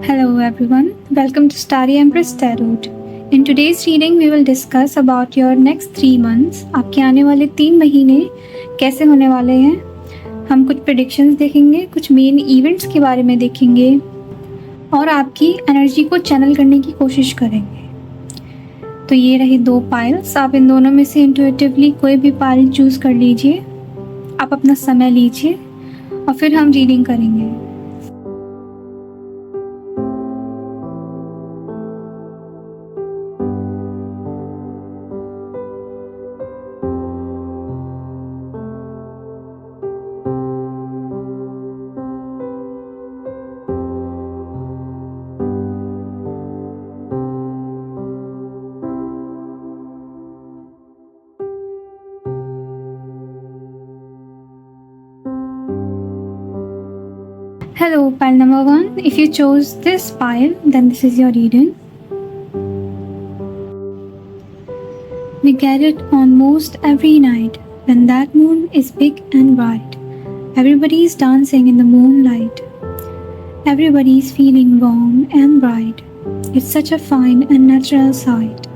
Hello everyone, welcome to Starry Empress Tarot. In today's reading we will discuss about your next 3 months. आपके आने वाले 3 महीने कैसे होने वाले हैं। हम कुछ प्रेडिक्शंस देखेंगे, कुछ मेन इवेंट्स के बारे में देखेंगे और आपकी एनर्जी को चैनल करने की कोशिश करेंगे। तो ये रही 2 पाइल्स, आप इन दोनों में से इंट्यूटिवली कोई भी पाइल चूज़ कर लीजिए। आप अपना समय लीजिए और फिर हम रीडिंग करेंगे। Hello, pile number 1. If you chose this pile, then this is your reading. We get it on most every night when that moon is big and bright. Everybody is dancing in the moonlight. Everybody is feeling warm and bright. It's such a fine and natural sight.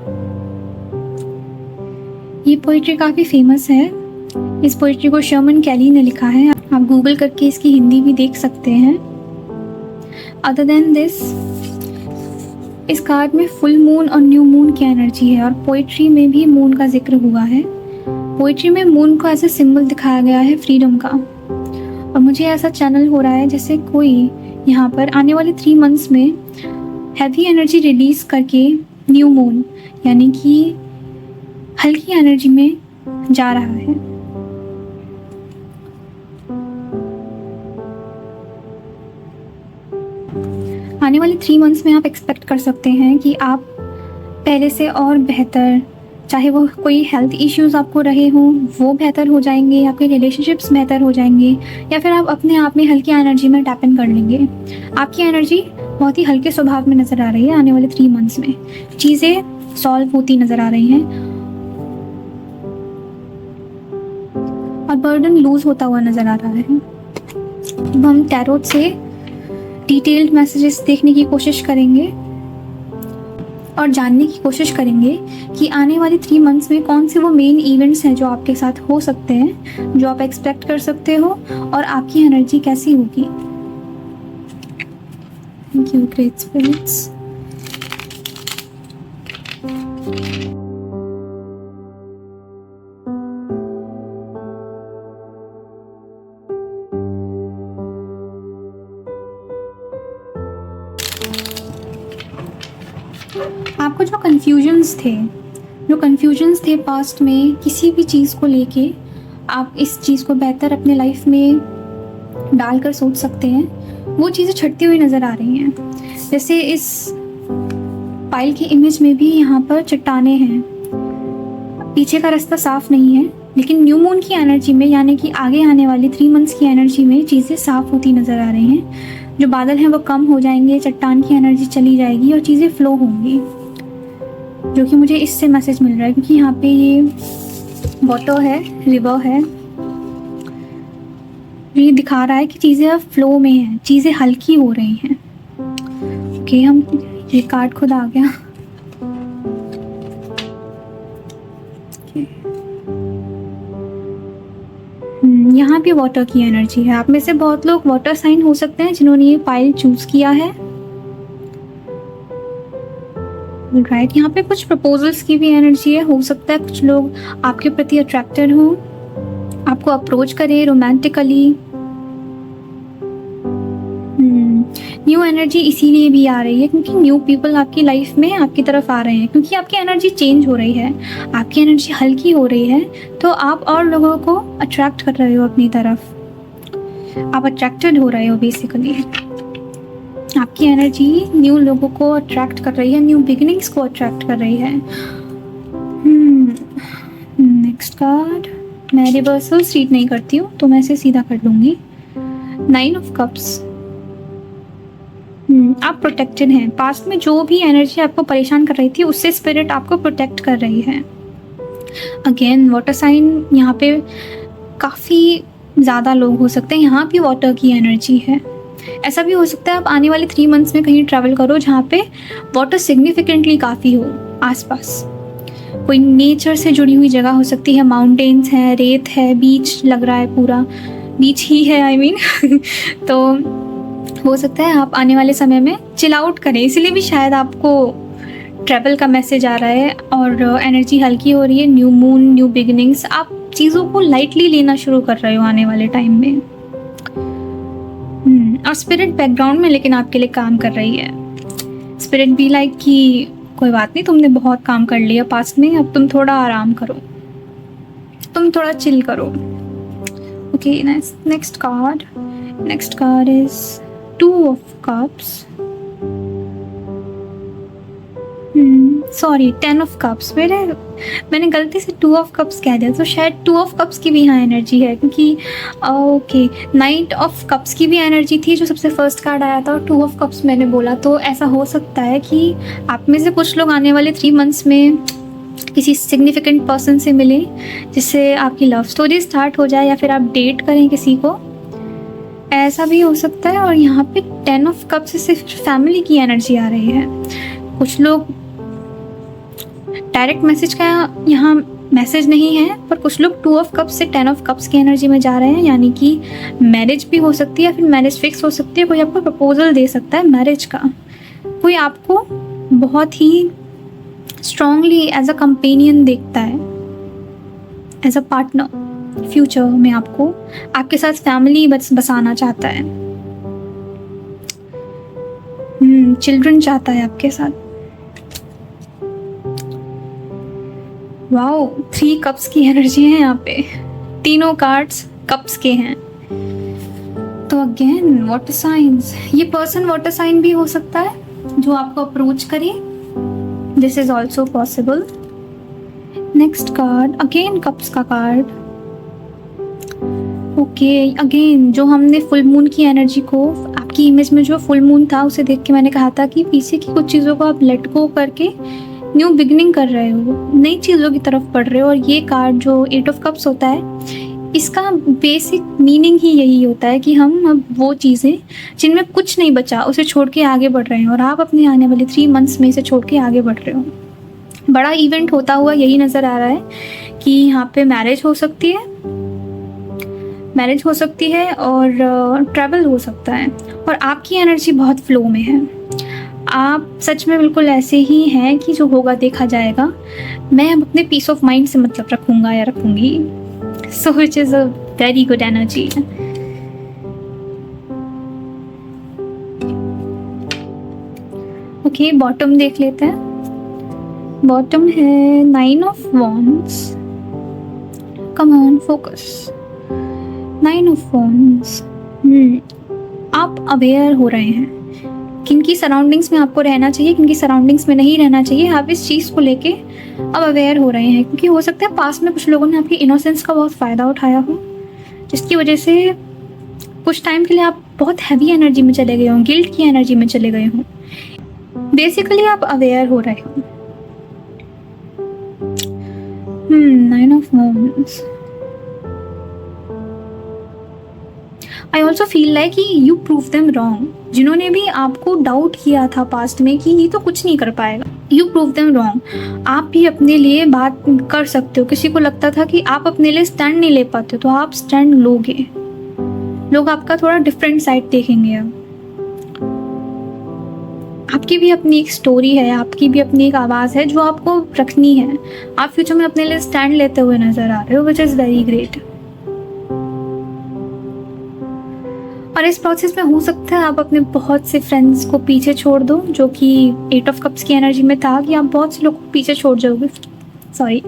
ये poetry काफ़ी famous है। इस poetry को शर्मन कैली ने लिखा है। आप Google करके इसकी हिंदी भी देख सकते हैं। अदर देन दिस, इस कार्ड में फुल मून और न्यू मून की एनर्जी है और पोइट्री में भी मून का जिक्र हुआ है। पोइट्री में मून को एज ए सिंबल दिखाया गया है फ्रीडम का, और मुझे ऐसा चैनल हो रहा है जैसे कोई यहाँ पर आने वाले 3 मंथ्स में हैवी एनर्जी रिलीज करके न्यू मून यानी कि हल्की एनर्जी में जा रहा है। आने वाले 3 मंथ्स में आप एक्सपेक्ट कर सकते हैं कि आप पहले से और बेहतर, चाहे वो कोई हेल्थ इश्यूज़ आपको रहे हों वो बेहतर हो जाएंगे, आपके रिलेशनशिप्स बेहतर हो जाएंगे, या फिर आप अपने आप में हल्की एनर्जी में टैप इन कर लेंगे। आपकी एनर्जी बहुत ही हल्के स्वभाव में नज़र आ रही है। आने वाले 3 मंथ्स में चीज़ें सॉल्व होती नज़र आ रही हैं और बर्डन लूज होता हुआ नज़र आ रहा है। अब हम टैरोट से डिटेल्ड मैसेजेस देखने की कोशिश करेंगे और जानने की कोशिश करेंगे कि आने वाले 3 मंथ्स में कौन से वो मेन इवेंट्स हैं जो आपके साथ हो सकते हैं, जो आप एक्सपेक्ट कर सकते हो, और आपकी एनर्जी कैसी होगी। Thank you great spirits. आपको जो कन्फ्यूजन्स थे पास्ट में किसी भी चीज़ को लेके, आप इस चीज़ को बेहतर अपने लाइफ में डालकर सोच सकते हैं, वो चीज़ें छटती हुई नज़र आ रही हैं। जैसे इस पाइल की इमेज में भी यहाँ पर चट्टानें हैं, पीछे का रास्ता साफ नहीं है, लेकिन न्यू मून की एनर्जी में यानी कि आगे आने वाली 3 मंथ्स की एनर्जी में चीज़ें साफ होती नज़र आ रही हैं। जो बादल हैं वो कम हो जाएंगे, चट्टान की एनर्जी चली जाएगी और चीज़ें फ्लो होंगी, जो कि मुझे इससे मैसेज मिल रहा है क्योंकि यहाँ पे ये वाटर है, रिवर है, ये दिखा रहा है कि चीज़ें अब फ्लो में हैं, चीज़ें हल्की हो रही हैं। ओके, हम ये कार्ड खुद आ गया। यहाँ पे वाटर की एनर्जी है। आप में से बहुत लोग वाटर साइन हो सकते हैं जिन्होंने ये पाइल चूज किया है। राइट, यहाँ पे कुछ प्रपोजल्स की भी एनर्जी है। हो सकता है कुछ लोग आपके प्रति अट्रैक्टेड हो, आपको अप्रोच करें रोमांटिकली। न्यू एनर्जी इसीलिए भी आ रही है क्योंकि न्यू पीपल आपकी लाइफ में आपकी तरफ आ रहे हैं, क्योंकि आपकी एनर्जी चेंज हो रही है, आपकी एनर्जी हल्की हो रही है, तो आप और लोगों को अट्रैक्ट कर रहे हो अपनी तरफ। आप अट्रैक्टेड हो रहे हो बेसिकली। आपकी एनर्जी न्यू लोगों को अट्रैक्ट कर रही है, न्यू बिगिनिंग्स को अट्रैक्ट कर रही है। नेक्स्ट कार्ड, मैं रिवर्सल्स रीड नहीं करती हूँ तो मैं इसे सीधा कर लूँगी। 9 ऑफ कप्स। आप प्रोटेक्टेड हैं। पास्ट में जो भी एनर्जी आपको परेशान कर रही थी उससे स्पिरिट आपको प्रोटेक्ट कर रही है। अगेन वाटर साइन, यहाँ पे काफ़ी ज़्यादा लोग हो सकते हैं, यहाँ भी वाटर की एनर्जी है। ऐसा भी हो सकता है आप आने वाले 3 मंथ्स में कहीं ट्रैवल करो जहाँ पे वाटर सिग्निफिकेंटली काफ़ी हो आसपास। कोई नेचर से जुड़ी हुई जगह हो सकती है, माउंटेन्स हैं, रेत है, बीच लग रहा है, पूरा बीच ही है आई मीन तो हो सकता है आप आने वाले समय में चिल आउट करें, इसीलिए भी शायद आपको ट्रैवल का मैसेज आ रहा है और एनर्जी हल्की हो रही है। न्यू मून, न्यू बिगिनिंग्स, आप चीज़ों को लाइटली लेना शुरू कर रहे हो आने वाले टाइम में। और स्पिरिट बैकग्राउंड में लेकिन आपके लिए काम कर रही है। स्पिरिट भी लाइक कि कोई बात नहीं, तुमने बहुत काम कर लिया पास्ट में, अब तुम थोड़ा आराम करो, तुम थोड़ा चिल करो। Okay, next card is 2 of Cups. Sorry, 10 of Cups। मैंने गलती से 2 of Cups कह दिया, तो शायद 2 of Cups की भी यहाँ एनर्जी है, क्योंकि ओके, Knight of Cups की भी एनर्जी थी जो सबसे फर्स्ट कार्ड आया था, और 2 of Cups मैंने बोला। तो ऐसा हो सकता है कि आप में से कुछ लोग आने वाले 3 मंथ्स में किसी सिग्निफिकेंट पर्सन से मिले जिससे आपकी लव स्टोरी स्टार्ट हो जाए, या फिर आप डेट करें किसी को, ऐसा भी हो सकता है। और यहाँ पे 10 of Cups से सिर्फ फैमिली की एनर्जी आ रही है। कुछ लोग डायरेक्ट मैसेज का यहाँ मैसेज नहीं है, पर कुछ लोग 2 of Cups से 10 of Cups की एनर्जी में जा रहे हैं, यानी कि मैरिज भी हो सकती है, फिर मैरिज फिक्स हो सकती है, कोई आपको प्रपोजल दे सकता है मैरिज का, कोई आपको बहुत ही स्ट्रांगली एज अ कंपेनियन देखता है, एज अ पार्टनर। फ्यूचर में आपको आपके साथ फैमिली बसाना चाहता है, चिल्ड्रन चाहता है आपके साथ। वाओ, 3 कप्स की एनर्जी है यहाँ पे, तीनों कार्ड्स कप्स के हैं। तो अगेन वाटर साइंस, ये पर्सन वाटर साइन भी हो सकता है जो आपको अप्रोच करे, this is also possible. Next card again cups का कार्ड। ओके, अगेन जो हमने फुल मून की एनर्जी को, आपकी इमेज में जो फुल मून था उसे देख के मैंने कहा था कि पीछे की कुछ चीज़ों को आप लेट गो करके न्यू बिगनिंग कर रहे हो, नई चीज़ों की तरफ बढ़ रहे हो। और ये कार्ड जो 8 of Cups होता है, इसका बेसिक मीनिंग ही यही होता है कि हम अब वो चीज़ें जिनमें कुछ नहीं बचा उसे छोड़ के आगे बढ़ रहे हैं, और आप अपने आने वाले 3 मंथ्स में इसे छोड़ के आगे बढ़ रहे हो। बड़ा इवेंट होता हुआ यही नज़र आ रहा है कि यहाँ पे मैरिज हो सकती है और ट्रैवल हो सकता है, और आपकी एनर्जी बहुत फ्लो में है। आप सच में बिल्कुल ऐसे ही हैं कि जो होगा देखा जाएगा, मैं अपने पीस ऑफ माइंड से मतलब रखूँगा या रखूँगी। So which is a very good energy. Okay, bottom देख लेते हैं। बॉटम है 9 of Wands। Come on, focus. 9 of Wands। आप अवेयर हो रहे हैं किनकी सराउंडिंग्स में आपको रहना चाहिए, किनकी सराउंडिंग्स में नहीं रहना चाहिए। आप इस चीज़ को लेके अब अवेयर हो रहे हैं, क्योंकि हो सकता है पास्ट में कुछ लोगों ने आपकी इनोसेंस का बहुत फ़ायदा उठाया हो, जिसकी वजह से कुछ टाइम के लिए आप बहुत हैवी एनर्जी में चले गए हों, गिल्ट की एनर्जी में चले गए हों। बेसिकली आप अवेयर हो रहे हो। 9 of Wands। I also feel like कि यू प्रूव देम रॉन्ग। जिन्होंने भी आपको डाउट किया था पास्ट में कि ये तो कुछ नहीं कर पाएगा, यू प्रूव देम रॉन्ग। आप भी अपने लिए बात कर सकते हो। किसी को लगता था कि आप अपने लिए स्टैंड नहीं ले पाते, तो आप स्टैंड लोगे। लोग आपका थोड़ा डिफरेंट साइड देखेंगे। अब आपकी भी अपनी एक स्टोरी है, आपकी भी अपनी एक आवाज़ है जो आपको रखनी है। आप फ्यूचर में अपने लिए स्टैंड लेते हुए नजर आ रहे हो, विच इज़ वेरी ग्रेट। और इस प्रोसेस में हो सकता है आप अपने बहुत से फ्रेंड्स को पीछे छोड़ दो, जो कि 8 of Cups की एनर्जी में था कि आप बहुत से लोगों को पीछे छोड़ जाओगे।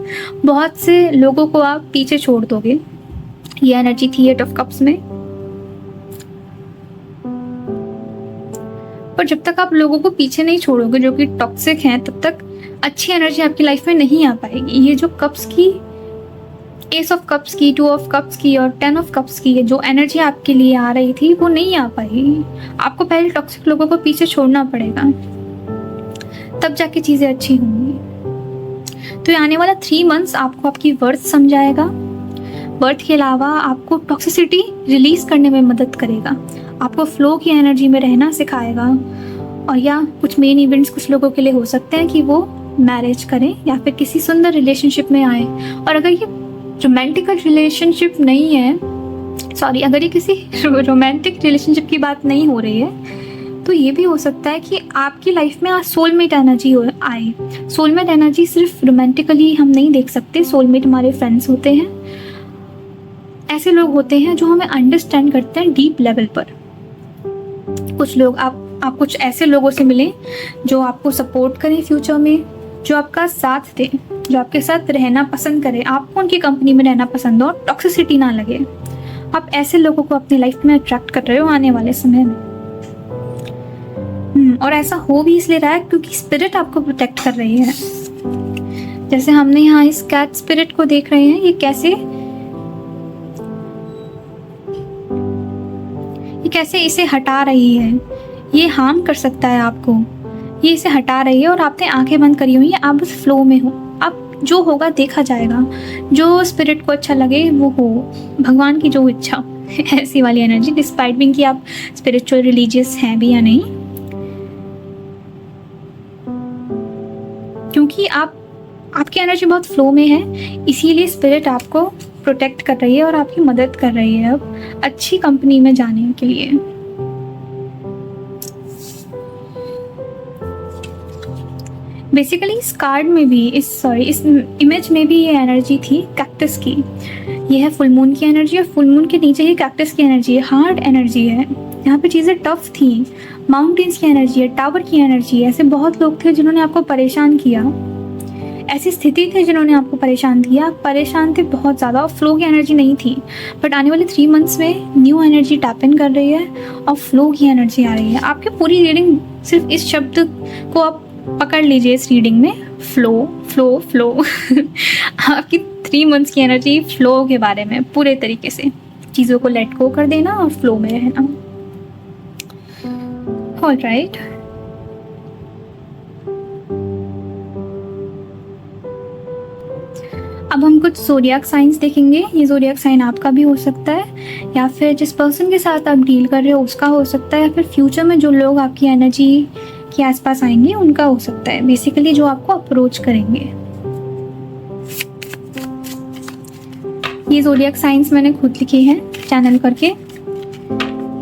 बहुत से लोगों को आप पीछे छोड़ दोगे। ये एनर्जी थी 8 of Cups में। पर जब तक आप लोगों को पीछे नहीं छोड़ोगे जो कि टॉक्सिक हैं, तब तक अच्छी एनर्जी आपकी लाइफ में नहीं आ पाएगी। ये जो कप्स की, एस ऑफ कप्स की, 2 of Cups की और 10 of Cups की जो एनर्जी आपके लिए आ रही थी वो नहीं आ पाएगी। आपको पहले टॉक्सिक लोगों को पीछे छोड़ना पड़ेगा, तब जाके चीज़ें अच्छी होंगी। तो ये आने वाला 3 months आपको आपकी वर्थ समझाएगा। बर्थ के अलावा आपको टॉक्सिसिटी रिलीज करने में मदद करेगा, आपको फ्लो की एनर्जी में रहना सिखाएगा। और या कुछ मेन इवेंट्स कुछ लोगों के लिए हो सकते हैं कि वो मैरिज करें या फिर किसी सुंदर रिलेशनशिप में आए। और अगर ये रोमांटिक रिलेशनशिप नहीं है, सॉरी, अगर ये किसी रोमांटिक रिलेशनशिप की बात नहीं हो रही है, तो ये भी हो सकता है कि आपकी लाइफ में आज सोलमेट एनर्जी आए। सोलमेट एनर्जी सिर्फ रोमांटिकली हम नहीं देख सकते, सोलमेट हमारे फ्रेंड्स होते हैं, ऐसे लोग होते हैं जो हमें अंडरस्टैंड करते हैं डीप लेवल पर। कुछ लोग आप कुछ ऐसे लोगों से मिलें जो आपको सपोर्ट करें फ्यूचर में, जो आपका साथ दें, जो आपके साथ रहना पसंद करें, आपको उनकी कंपनी में रहना पसंद हो, टॉक्सिसिटी ना लगे। आप ऐसे लोगों को अपनी लाइफ में अट्रैक्ट कर रहे हो आने वाले समय में। और ऐसा हो भी इसलिए रहा है क्योंकि स्पिरिट आपको प्रोटेक्ट कर रही है। जैसे हमने यहाँ इस कैट स्पिरिट को देख रहे हैं, ये कैसे इसे हटा रही है। ये हार्म कर सकता है आपको, ये इसे हटा रही है और आपने आंखें बंद करी हुई है, आप बस फ्लो में हो। अब जो होगा देखा जाएगा, जो स्पिरिट को अच्छा लगे वो हो, भगवान की जो इच्छा ऐसी वाली एनर्जी, डिस्पाइट भी कि आप स्पिरिचुअल रिलीजियस हैं भी या नहीं, क्योंकि आपकी एनर्जी बहुत फ्लो में है, इसीलिए स्पिरिट आपको प्रोटेक्ट कर रही है और आपकी मदद कर रही है अब अच्छी कंपनी में जाने के लिए। बेसिकली इस कार्ड में भी इस इमेज में भी ये एनर्जी थी कैक्टस की। ये है फुल मून की एनर्जी और फुल मून के नीचे ही कैक्टस की एनर्जी है, हार्ड एनर्जी है। यहाँ पे चीज़ें टफ थी, माउंटेन्स की एनर्जी है, टावर की एनर्जी है। ऐसे बहुत लोग थे जिन्होंने आपको परेशान किया, ऐसी स्थिति थी जिन्होंने आपको परेशान किया, आप परेशान थे बहुत ज़्यादा और फ्लो की एनर्जी नहीं थी। बट आने वाले 3 मंथ्स में न्यू एनर्जी टैप इन कर रही है और फ्लो की एनर्जी आ रही है। आपकी पूरी रीडिंग सिर्फ इस शब्द को आप पकड़ लीजिए, इस रीडिंग में फ्लो फ्लो फ्लो आपकी 3 मंथ्स की एनर्जी फ्लो के बारे में, पूरे तरीके से चीज़ों को लेट गो कर देना और फ्लो में रहना। ऑल राइट, अब हम कुछ ज़ोडिएक साइंस देखेंगे। ये ज़ोडिएक साइन आपका भी हो सकता है, या फिर जिस पर्सन के साथ आप डील कर रहे हो उसका हो सकता है, या फिर फ्यूचर में जो लोग आपकी एनर्जी के आसपास आएंगे उनका हो सकता है। बेसिकली जो आपको अप्रोच करेंगे। ये ज़ोडिएक साइंस मैंने खुद लिखी है चैनल करके,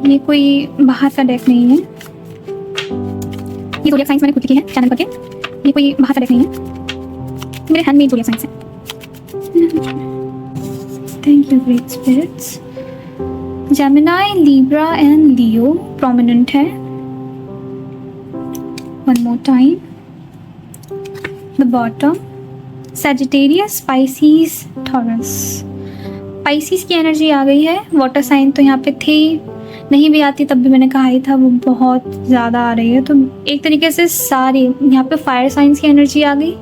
ये कोई बाहर का डेक नहीं है। ये ज़ोडिएक साइंस मैंने खुद लिखी है चैनल करके, ये कोई बाहर का डेक नहीं है, मेरे हैंडमेड ज़ोडिएक साइंस है। Thank you, great spirits. Gemini, Libra and Leo prominent है. One more time. The bottom. Sagittarius, Pisces, Taurus. Pisces की एनर्जी आ गई है। वाटर साइन तो यहाँ पे थी, नहीं भी आती तब भी मैंने कहा ही था, वो बहुत ज़्यादा आ रही है। तो एक तरीके से सारी यहाँ पे फायर साइंस की एनर्जी आ गई,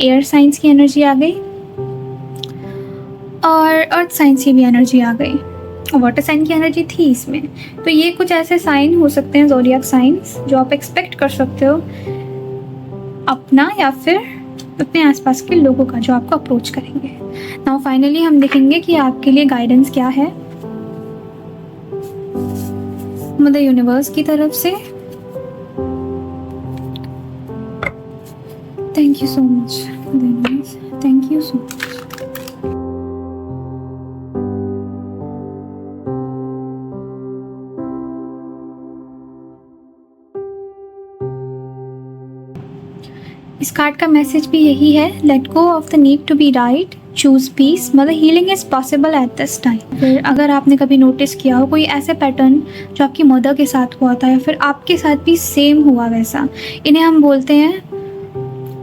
एयर साइंस की एनर्जी आ गई और अर्थ साइंस की भी एनर्जी आ गई, और वाटर साइन की एनर्जी थी इसमें। तो ये कुछ ऐसे साइन हो सकते हैं ज़ोडिएक साइंस जो आप एक्सपेक्ट कर सकते हो अपना या फिर अपने आसपास के लोगों का, जो आपको अप्रोच करेंगे। नाउ फाइनली हम देखेंगे कि आपके लिए गाइडेंस क्या है मदर यूनिवर्स की तरफ से। Thank you so much, thank you so much. इस कार्ड का मैसेज भी यही है, let go of the need to be right, choose peace, मतलब healing is possible at this time. फिर अगर आपने कभी नोटिस किया हो कोई ऐसे पैटर्न जो आपकी मदर के साथ हुआ था या फिर आपके साथ भी सेम हुआ वैसा, इन्हें हम बोलते हैं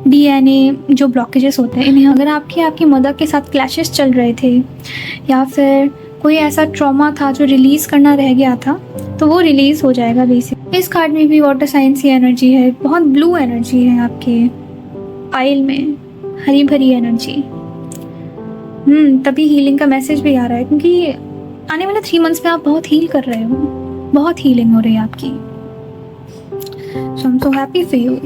डीएनए जो ब्लॉकेजेस होते हैं। इन्हें अगर आपकी मदर के साथ क्लैशेस चल रहे थे या फिर कोई ऐसा ट्रॉमा था जो रिलीज़ करना रह गया था, तो वो रिलीज़ हो जाएगा बेसिक। इस कार्ड में भी वाटर साइंस की एनर्जी है, बहुत ब्लू एनर्जी है आपके पाइल में, हरी भरी एनर्जी। तभी हीलिंग का मैसेज भी आ रहा है, क्योंकि आने वाले 3 मंथ्स में आप बहुत हील कर रहे हो, बहुत हीलिंग हो रही है आपकी। So I am so happy for you.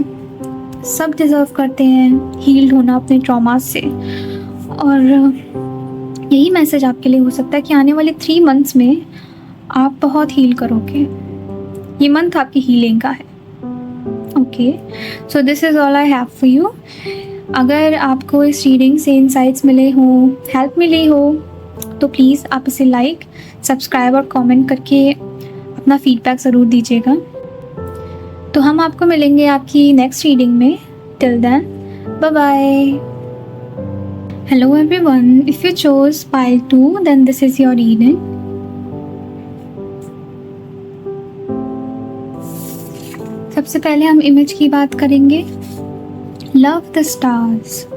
सब डिजर्व करते हैं हील्ड होना अपने ट्रॉमा से, और यही मैसेज आपके लिए हो सकता है कि आने वाले 3 मंथ्स में आप बहुत हील करोगे। ये मंथ आपकी हीलिंग का है। Okay, so this is all I have for you. अगर आपको इस रीडिंग से इंसाइट्स मिले हों, हेल्प मिली हो, तो प्लीज़ आप इसे लाइक, सब्सक्राइब और कमेंट करके अपना फीडबैक ज़रूर दीजिएगा। तो हम आपको मिलेंगे आपकी नेक्स्ट रीडिंग में। Till then, bye bye. Hello everyone, if you chose pile 2 then this is your reading. सबसे पहले हम इमेज की बात करेंगे। Love the stars.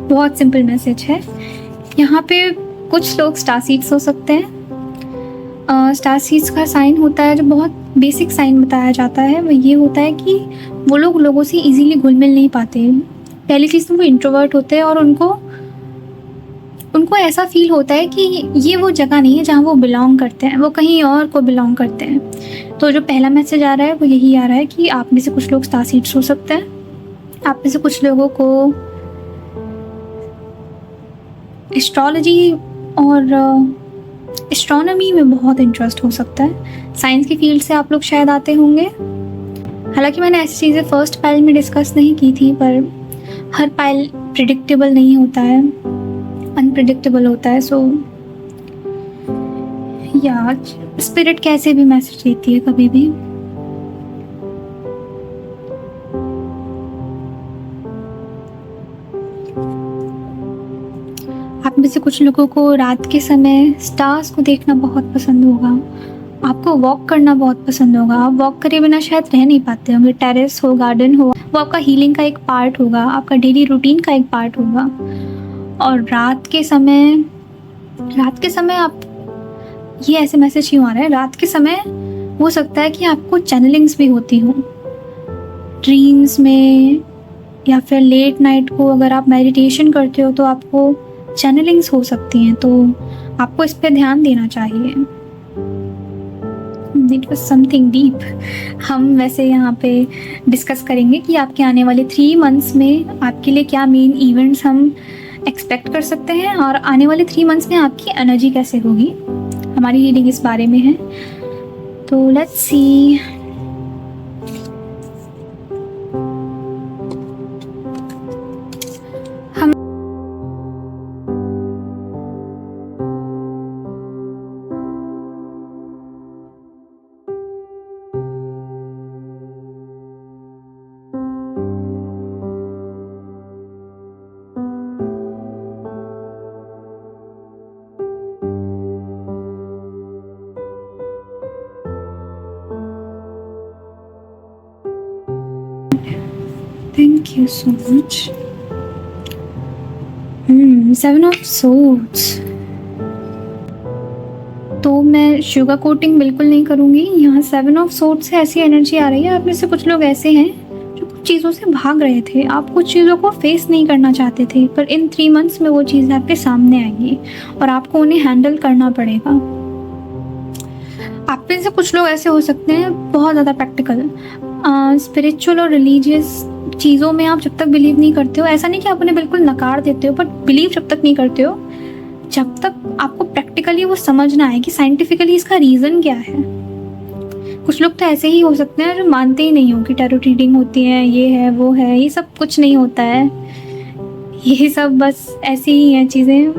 बहुत सिंपल मैसेज है। यहाँ पे कुछ लोग स्टार सीड्स हो सकते हैं। स्टार सीड्स का साइन होता है, जो बहुत बेसिक साइन बताया जाता है, वो ये होता है कि वो लोग लोगों से इजीली घुल मिल नहीं पाते। पहली चीज़ तो वो इंट्रोवर्ट होते हैं और उनको ऐसा फील होता है कि ये वो जगह नहीं है जहाँ वो बिलोंग करते हैं, वो कहीं और को बिलोंग करते हैं। तो जो पहला मैसेज आ रहा है वो यही आ रहा है कि आप में से कुछ लोग स्टार सीड्स हो सकते हैं। आप में से कुछ लोगों को एस्ट्रोलॉजी और एस्ट्रोनॉमी में बहुत इंटरेस्ट हो सकता है। साइंस की फील्ड से आप लोग शायद आते होंगे। हालांकि मैंने ऐसी चीज़ें फर्स्ट पाइल में डिस्कस नहीं की थी, पर हर पाइल प्रिडिक्टेबल नहीं होता है, अनप्रिडिक्टेबल होता है। सो या स्पिरिट कैसे भी मैसेज देती है कभी भी। आप में से कुछ लोगों को रात के समय स्टार्स को देखना बहुत पसंद होगा। आपको वॉक करना बहुत पसंद होगा। आप वॉक करे बिना शायद रह नहीं पाते होंगे। टेरेस हो, गार्डन हो, वो आपका हीलिंग का एक पार्ट होगा, आपका डेली रूटीन का एक पार्ट होगा। और रात के समय आप, ये ऐसे मैसेज क्यों आ रहा है? रात के समय हो सकता है कि आपको चैनलिंग्स भी होती हो ड्रीम्स में, या फिर लेट नाइट को अगर आप मेडिटेशन करते हो तो आपको चैनलिंग्स हो सकती हैं। तो आपको इस पे ध्यान देना चाहिए। It was something deep. हम वैसे यहाँ पे डिस्कस करेंगे कि आपके आने वाले 3 मंथ्स में आपके लिए क्या मेन इवेंट्स हम एक्सपेक्ट कर सकते हैं, और आने वाले 3 मंथ्स में आपकी एनर्जी कैसे होगी। हमारी रीडिंग इस बारे में है। तो लेट्स सी। हम Thank you so much. 7 of Swords। तो मैं शुगर कोटिंग बिल्कुल नहीं करूँगी। यहाँ 7 ऑफ Swords से ऐसी एनर्जी आ रही है। आप में से कुछ लोग ऐसे हैं जो कुछ चीज़ों से भाग रहे थे। आप कुछ चीज़ों को फेस नहीं करना चाहते थे, पर इन 3 मंथ्स में वो चीज़ें आपके सामने आएंगी और आपको उन्हें हैंडल करना पड़ेगा। आप में से कुछ लोग ऐसे हो सकते हैं बहुत ज़्यादा प्रैक्टिकल, स्पिरिचुअल और रिलीजियस चीज़ों में आप जब तक बिलीव नहीं करते हो, ऐसा नहीं कि आप उन्हें बिल्कुल नकार देते हो, बट बिलीव जब तक नहीं करते हो, जब तक आपको प्रैक्टिकली वो समझ ना आए कि साइंटिफिकली इसका रीज़न क्या है। कुछ लोग तो ऐसे ही हो सकते हैं जो मानते ही नहीं हो कि टैरो रीडिंग होती है, ये है वो है, ये सब कुछ नहीं होता है, ये सब बस ऐसी ही हैं चीज़ें।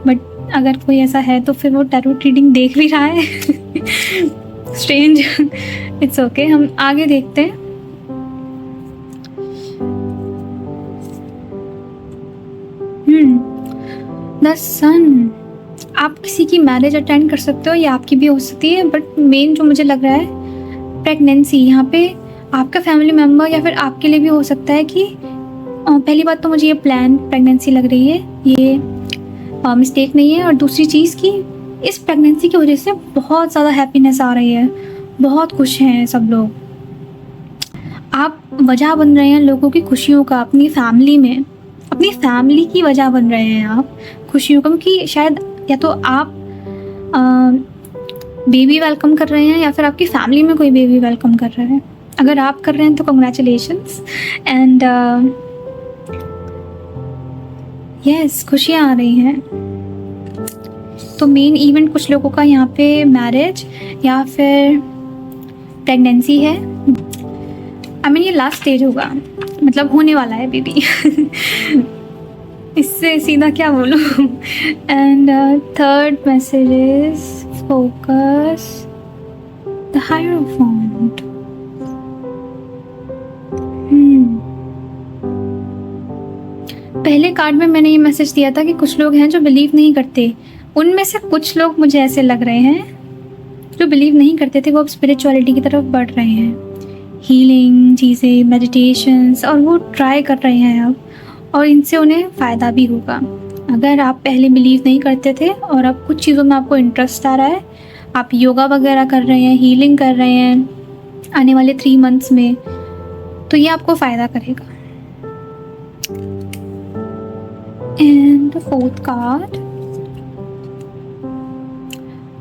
बट अगर कोई ऐसा है तो फिर वो टैरो रीडिंग देख भी रहा है। स्ट्रेंज। It's okay. हम आगे देखते हैं। द सन। आप किसी की मैरिज अटेंड कर सकते हो, या आपकी भी हो सकती है, बट मेन जो मुझे लग रहा है प्रेगनेंसी। यहाँ पे आपका फैमिली मेम्बर या फिर आपके लिए भी हो सकता है कि पहली बात तो मुझे ये प्लान प्रेगनेंसी लग रही है, ये मिस्टेक नहीं है। और दूसरी चीज़ कि इस प्रेगनेंसी की वजह से बहुत ज़्यादा हैप्पीनेस आ रही है, बहुत खुश हैं सब लोग। आप वजह बन रहे हैं लोगों की खुशियों का। अपनी फैमिली में, अपनी फैमिली की वजह बन रहे हैं आप खुशियों का, क्योंकि शायद या तो आप बेबी वेलकम कर रहे हैं या फिर आपकी फैमिली में कोई बेबी वेलकम कर रहा है। अगर आप कर रहे हैं तो कंग्रेचुलेशंस। एंड यस, खुशियाँ आ रही हैं। तो मेन इवेंट कुछ लोगों का यहाँ पे मैरिज या फिर प्रेगनेंसी है। आई मीन ये लास्ट स्टेज होगा, मतलब होने वाला है बेबी। इससे सीधा क्या बोलूँ। And third message is focus the hierophant. पहले कार्ड में मैंने ये मैसेज दिया था कि कुछ लोग हैं जो बिलीव नहीं करते। उनमें से कुछ लोग मुझे ऐसे लग रहे हैं जो बिलीव नहीं करते थे, वो अब स्पिरिचुअलिटी की तरफ बढ़ रहे हैं। हीलिंग चीज़ें, मेडिटेशंस, और वो ट्राई कर रहे हैं अब, और इनसे उन्हें फ़ायदा भी होगा। अगर आप पहले बिलीव नहीं करते थे और अब कुछ चीज़ों में आपको इंटरेस्ट आ रहा है, आप योगा वगैरह कर रहे हैं, हीलिंग कर रहे हैं आने वाले 3 मंथ्स में, तो ये आपको फ़ायदा करेगा। एंड फोर्थ कार्ड,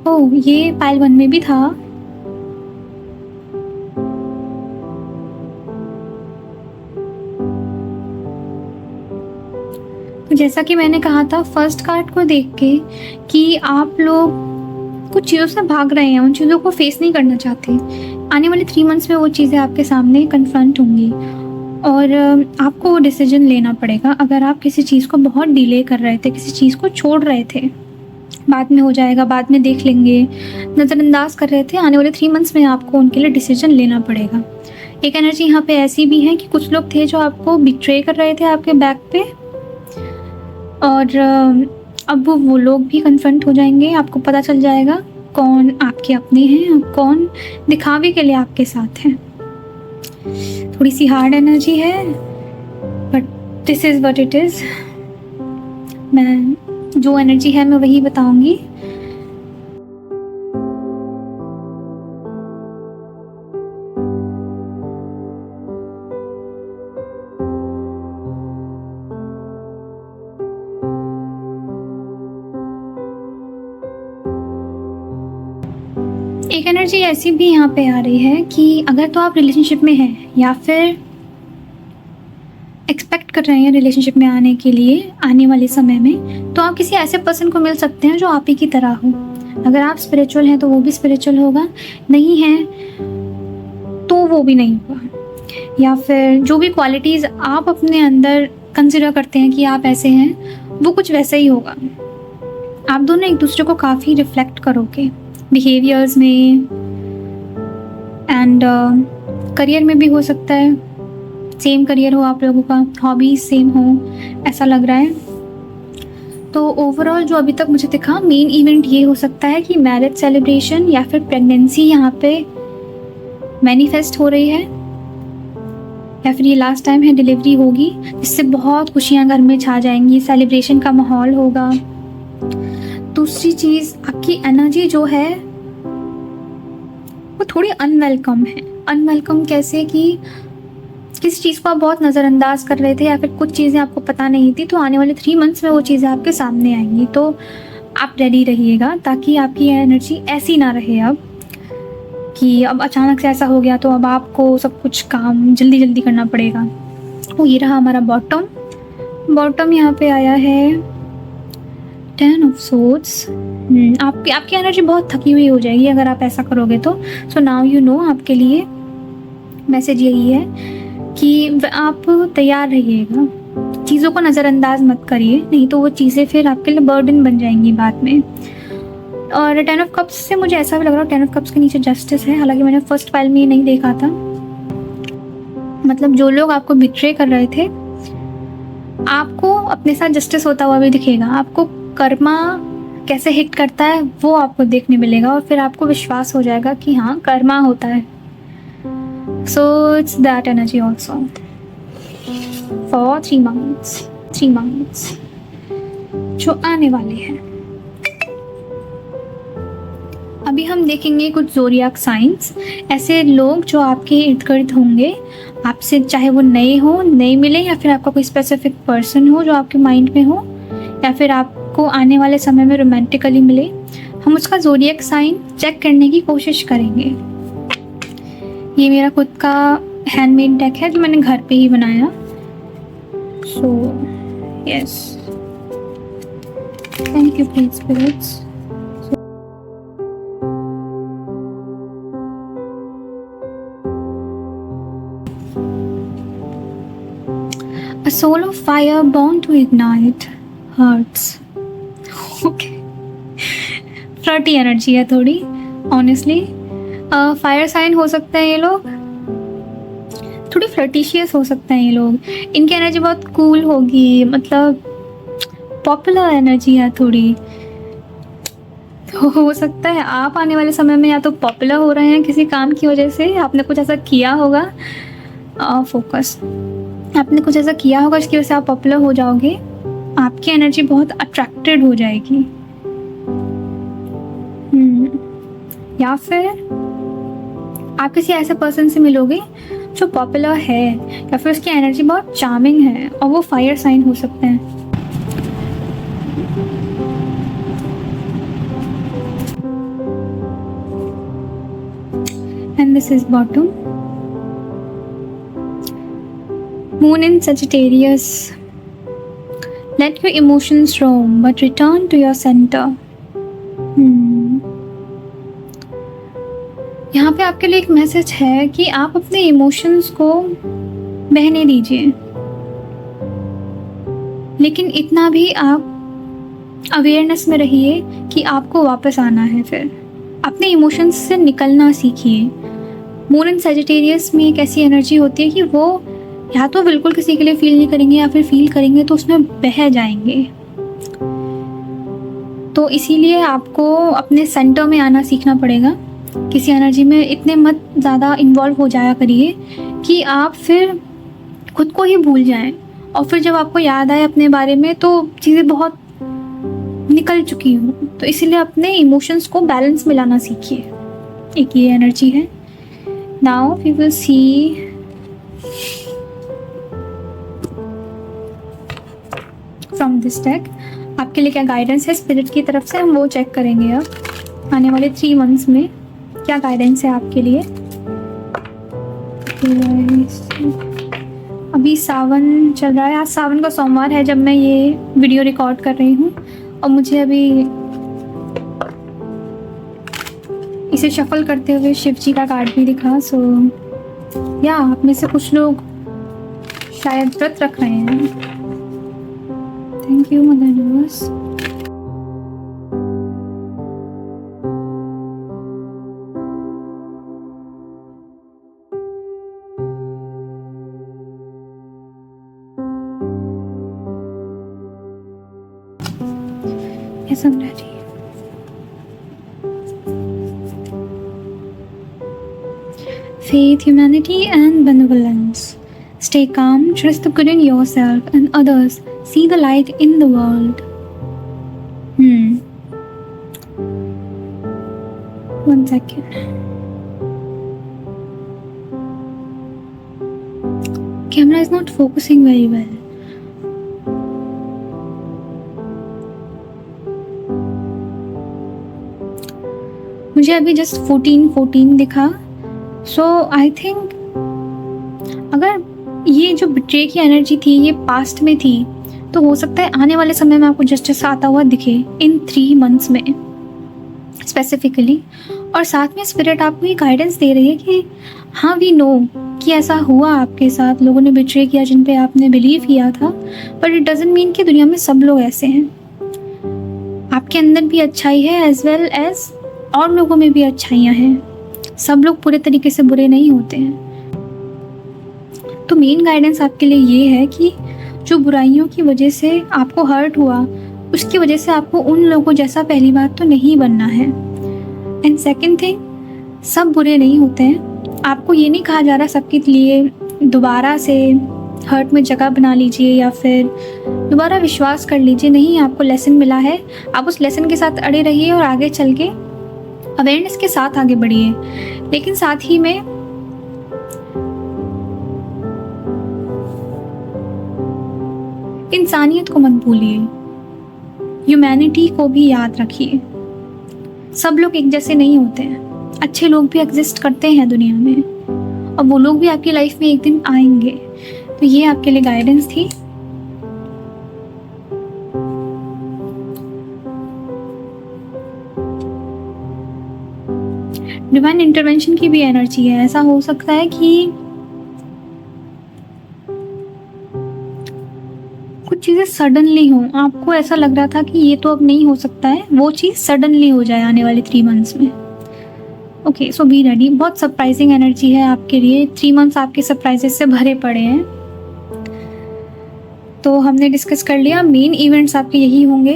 ओह ये पाइल 1 में भी था। तो जैसा कि मैंने कहा था फर्स्ट कार्ड को देख के कि आप लोग कुछ चीज़ों से भाग रहे हैं, उन चीज़ों को फेस नहीं करना चाहते। आने वाले 3 मंथ्स में वो चीज़ें आपके सामने कन्फ्रंट होंगी और आपको वो डिसीजन लेना पड़ेगा। अगर आप किसी चीज़ को बहुत डिले कर रहे थे, किसी चीज़ को छोड़ रहे थे, बाद में हो जाएगा, बाद में देख लेंगे, नज़रअंदाज कर रहे थे, आने वाले 3 मंथ्स में आपको उनके लिए डिसीजन लेना पड़ेगा। एक एनर्जी यहाँ पे ऐसी भी है कि कुछ लोग थे जो आपको बिट्रे कर रहे थे आपके बैक पे, और अब वो लोग भी कन्फ्रंट हो जाएंगे। आपको पता चल जाएगा कौन आपके अपने हैं और कौन दिखावे के लिए आपके साथ हैं। थोड़ी सी हार्ड एनर्जी है, but this is what it is. मैं जो एनर्जी है मैं वही बताऊंगी। एक एनर्जी ऐसी भी यहाँ पे आ रही है कि अगर तो आप रिलेशनशिप में हैं या फिर एक्सपेक्ट कर रहे हैं रिलेशनशिप में आने के लिए आने वाले समय में, तो आप किसी ऐसे पर्सन को मिल सकते हैं जो आप ही की तरह हो। अगर आप स्पिरिचुअल हैं तो वो भी स्पिरिचुअल होगा, नहीं है तो वो भी नहीं होगा। या फिर जो भी क्वालिटीज़ आप अपने अंदर कंसिडर करते हैं कि आप ऐसे हैं, वो कुछ वैसा ही होगा। आप दोनों एक दूसरे को काफ़ी रिफ्लेक्ट करोगे बिहेवियर्स में, एंड करियर में भी हो सकता है, सेम करियर हो आप लोगों का, हॉबीज सेम हो, ऐसा लग रहा है। तो ओवरऑल जो अभी तक मुझे दिखा, मेन इवेंट ये हो सकता है कि मैरिज सेलिब्रेशन या फिर प्रेगनेंसी यहाँ पे मैनिफेस्ट हो रही है, या फिर ये लास्ट टाइम है डिलीवरी होगी, जिससे बहुत खुशियाँ घर में छा जाएंगी, सेलिब्रेशन का माहौल होगा। दूसरी चीज़, आपकी एनर्जी जो है वो थोड़ी अनवेलकम है। अनवेलकम कैसे कि किसी चीज़ को आप बहुत नज़रअंदाज कर रहे थे या फिर कुछ चीज़ें आपको पता नहीं थी, तो आने वाले 3 मंथ्स में वो चीज़ें आपके सामने आएंगी। तो आप रेडी रहिएगा ताकि आपकी एनर्जी ऐसी ना रहे अब कि अब अचानक से ऐसा हो गया तो अब आपको सब कुछ काम जल्दी जल्दी करना पड़ेगा। वो ये रहा हमारा बॉटम यहाँ पे आया है 10 ऑफ सोर्ड्स। आपकी एनर्जी बहुत थकी हुई हो जाएगी अगर आप ऐसा करोगे तो। सो नाउ यू नो, आपके लिए मैसेज यही है कि आप तैयार रहिएगा, चीज़ों को नज़रअंदाज मत करिए, नहीं तो वो चीज़ें फिर आपके लिए बर्डन बन जाएंगी बाद में। और 10 ऑफ कप्स से मुझे ऐसा भी लग रहा है 10 ऑफ कप्स के नीचे जस्टिस है, हालांकि मैंने फर्स्ट फाइल में ये नहीं देखा था। मतलब जो लोग आपको बिट्रे कर रहे थे, आपको अपने साथ जस्टिस होता हुआ भी दिखेगा। आपको कर्मा कैसे हिट करता है वो आपको देखने मिलेगा, और फिर आपको विश्वास हो जाएगा कि हाँ कर्मा होता है। So it's that energy also for 3 months जो आने वाले हैं। अभी हम देखेंगे कुछ ज़ोडिएक साइंस, ऐसे लोग जो आपके इर्द गिर्द होंगे आपसे, चाहे वो नए मिले या फिर आपका कोई स्पेसिफिक पर्सन हो जो आपके माइंड में हो, या फिर आपको आने वाले समय में रोमांटिकली मिले। हम उसका ज़ोडिएक साइन चेक करने की कोशिश करेंगे। ये मेरा खुद का हैंडमेड डेक है जो मैंने घर पे ही बनाया। So yes, thank you please spirits. A soul of fire born to ignite hearts. Okay. Flirty energy है थोड़ी, ऑनेस्टली। फायर साइन हो सकते हैं ये लोग, थोड़ी फ्लर्टिशियस हो सकते हैं ये लोग। इनकी एनर्जी बहुत कूल होगी, मतलब पॉपुलर एनर्जी है थोड़ी। तो हो सकता है आप आने वाले समय में या तो पॉपुलर हो रहे हैं किसी काम की वजह से, आपने कुछ ऐसा किया होगा, फोकस, आपने कुछ ऐसा किया होगा जिसकी वजह से आप पॉपुलर हो जाओगे, आपकी एनर्जी बहुत अट्रैक्टेड हो जाएगी। या फिर आप किसी ऐसे पर्सन से मिलोगे जो पॉपुलर है, या फिर उसकी एनर्जी बहुत चार्मिंग है और वो फायर साइन हो सकते हैं। And this is bottom. Moon in Sagittarius. Let your emotions roam, but return to your center. यहाँ पे आपके लिए एक मैसेज है कि आप अपने इमोशंस को बहने दीजिए, लेकिन इतना भी आप अवेयरनेस में रहिए कि आपको वापस आना है। फिर अपने इमोशंस से निकलना सीखिए। मून इन सैजिटेरियस में एक ऐसी एनर्जी होती है कि वो या तो बिल्कुल किसी के लिए फील नहीं करेंगे, या फिर फील करेंगे तो उसमें बह जाएंगे। तो इसीलिए आपको अपने सेंटर में आना सीखना पड़ेगा। किसी एनर्जी में इतने मत ज़्यादा इन्वॉल्व हो जाया करिए कि आप फिर खुद को ही भूल जाएं, और फिर जब आपको याद आए अपने बारे में तो चीज़ें बहुत निकल चुकी हूँ। तो इसीलिए अपने इमोशंस को बैलेंस में लाना सीखिए। एक ये एनर्जी है। Now we will see from this deck आपके लिए क्या गाइडेंस है स्पिरिट की तरफ से, हम वो चेक करेंगे। अब आने वाले 3 मंथ्स में क्या गाइडेंस है आपके लिए। अभी सावन चल रहा है, आज सावन का सोमवार है जब मैं ये वीडियो रिकॉर्ड कर रही हूँ, और मुझे अभी इसे शफल करते हुए शिव जी का कार्ड भी दिखा। सो या आप में से कुछ लोग शायद व्रत रख रहे हैं। Thank you mother universe. Yes, I'm ready. Faith, humanity, and benevolence. Stay calm, trust the good in yourself and others. See the light in the world. One second. Camera is not focusing very well. मुझे अभी just 14 दिखा। सो I think अगर ये जो betray की energy थी ये past में थी, तो हो सकता है आने वाले समय में आपको जस्टिस आता हुआ दिखे इन 3 मंथ्स में स्पेसिफिकली। और साथ में स्पिरिट आपको ये गाइडेंस दे रही है कि हाँ वी नो कि ऐसा हुआ आपके साथ, लोगों ने बिट्रे किया जिन पे आपने बिलीव किया था, बट इट डजंट मीन कि दुनिया में सब लोग ऐसे हैं। आपके अंदर भी अच्छाई है एज वेल एज और लोगों में भी अच्छाइयाँ हैं। सब लोग पूरे तरीके से बुरे नहीं होते हैं। तो मेन गाइडेंस आपके लिए ये है कि जो बुराइयों की वजह से आपको हर्ट हुआ, उसकी वजह से आपको उन लोगों जैसा पहली बात तो नहीं बनना है। एंड सेकंड थिंग, सब बुरे नहीं होते हैं। आपको ये नहीं कहा जा रहा सबके लिए दोबारा से हर्ट में जगह बना लीजिए या फिर दोबारा विश्वास कर लीजिए। नहीं, आपको लेसन मिला है, आप उस लेसन के साथ अड़े रहिए और आगे चल के अवेयरनेस के साथ आगे बढ़िए। लेकिन साथ ही में इंसानियत को मत भूलिए, ह्यूमैनिटी को भी याद रखिए। सब लोग एक जैसे नहीं होते हैं, अच्छे लोग भी एग्जिस्ट करते हैं दुनिया में, और वो लोग भी आपकी लाइफ में एक दिन आएंगे। तो ये आपके लिए गाइडेंस थी। डिवाइन इंटरवेंशन की भी एनर्जी है। ऐसा हो सकता है कि चीज़ें सडनली हों, आपको ऐसा लग रहा था कि ये तो अब नहीं हो सकता है, वो चीज़ सडनली हो जाए आने वाले 3 मंथ्स में। Okay, so be ready. बहुत सरप्राइजिंग एनर्जी है आपके लिए। 3 मंथ्स आपके सरप्राइजेस से भरे पड़े हैं। तो हमने डिस्कस कर लिया मेन इवेंट्स आपके यही होंगे,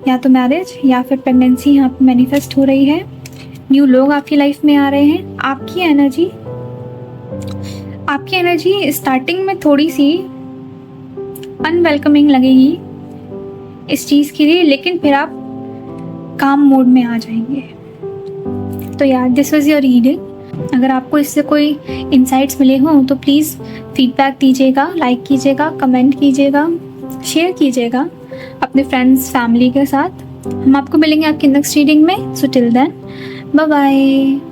या तो मैरिज या फिर प्रेगनेंसी यहाँ पे मैनिफेस्ट हो रही है। न्यू लोग आपकी लाइफ में आ रहे हैं। आपकी एनर्जी स्टार्टिंग में थोड़ी सी अनवेलकमिंग लगेगी इस चीज़ के लिए, लेकिन फिर आप काम मोड में आ जाएंगे। तो यार, दिस वाज योर रीडिंग। अगर आपको इससे कोई इंसाइट्स मिले हों तो प्लीज़ फीडबैक दीजिएगा, लाइक कीजिएगा, कमेंट कीजिएगा, शेयर कीजिएगा अपने फ्रेंड्स फैमिली के साथ। हम आपको मिलेंगे आपकी नेक्स्ट रीडिंग में। So till then, bye bye.